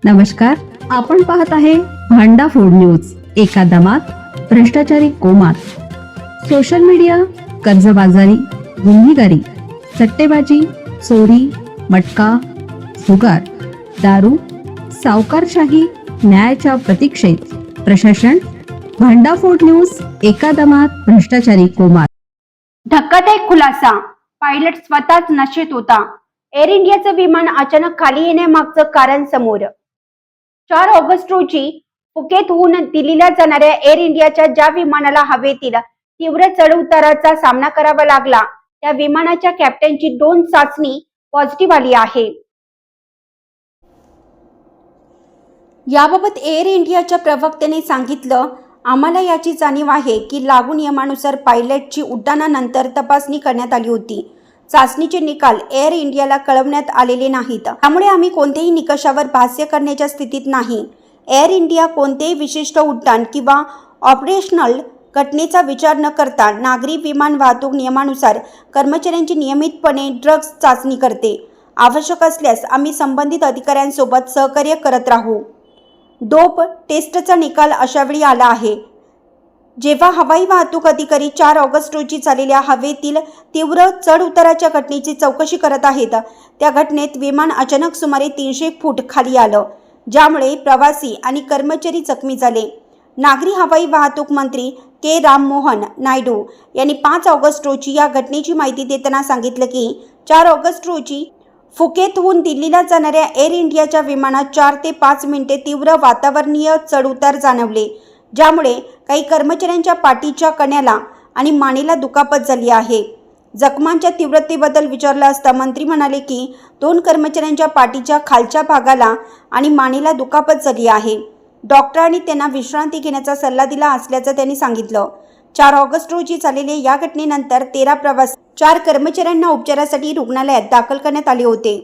नमस्कार, आपण पाहत आहे भांडा फूड न्यूज. एका दमात भ्रष्टाचारी कोमात. सोशल मीडिया, कर्जबाजारी, गुन्हेगारी, सट्टेबाजी, चोरी, मटका, जुगार, दारू, सावकारशाही, न्यायाच्या प्रतीक्षेत प्रशासन. भांडा फूड न्यूज. एका दमात भ्रष्टाचारी कोमात. धक्कादायक खुलासा. पायलट स्वतःच नशेत होता. एअर इंडियाचं विमान अचानक खाली येण्यामागचं कारण समोर. 4 ऑगस्ट रोजी फुकेतहून दिल्लीला जाणाऱ्या एअर इंडियाच्या ज्या विमानाला हवेतील तीव्र चढउताराचा सामना करावा लागला, त्या विमानाच्या कॅप्टनची 2 चाचणी पॉझिटिव्ह आली आहे. याबाबत एअर इंडियाच्या प्रवक्त्याने सांगितलं, आम्हाला याची जाणीव आहे की लागू नियमानुसार पायलटची उड्डाणानंतर तपासणी करण्यात आली होती. चाचणीचे निकाल एअर इंडियाला कळवण्यात आलेले नाहीत, त्यामुळे आम्ही कोणत्याही निकषावर भाष्य करण्याच्या स्थितीत नाही. एअर इंडिया कोणतेही विशिष्ट उड्डाण किंवा ऑपरेशनल घटनेचा विचार न करता नागरी विमान वाहतूक नियमानुसार कर्मचाऱ्यांची नियमितपणे ड्रग्ज चाचणी करते. आवश्यक असल्यास आम्ही संबंधित अधिकाऱ्यांसोबत सहकार्य करत राहू. डोप टेस्टचा निकाल अशावेळी आला आहे जेव्हा हवाई वाहतूक अधिकारी 4 ऑगस्ट रोजी झालेल्या हवेतील तीव्र चढउताराच्या घटनेची चौकशी करत आहेत. त्या घटनेत विमान अचानक सुमारे 300 फूट खाली आलं, ज्यामुळे प्रवासी आणि कर्मचारी जखमी झाले. नागरी हवाई वाहतूक मंत्री के. राममोहन नायडू यांनी 5 ऑगस्ट रोजी या घटनेची माहिती देताना सांगितलं की 4 ऑगस्ट रोजी फुकेतहून दिल्लीला जाणाऱ्या एअर इंडियाच्या विमानात 4 ते 5 मिनिटे तीव्र वातावरणीय चढउतार जाणवले, ज्यामुळे काही कर्मचाऱ्यांच्या पाठीच्या कण्याला आणि मानेला दुखापत झाली आहे. जखमांच्या तीव्रतेबद्दल विचारलं असता मंत्री म्हणाले की 2 कर्मचाऱ्यांच्या पाठीच्या खालच्या भागाला आणि मानेला दुखापत झाली आहे. डॉक्टरांनी त्यांना विश्रांती घेण्याचा सल्ला दिला असल्याचं त्यांनी सांगितलं. 4 ऑगस्ट रोजी झालेल्या या घटनेनंतर 13 प्रवासी 4 कर्मचाऱ्यांना उपचारासाठी रुग्णालयात दाखल करण्यात आले होते.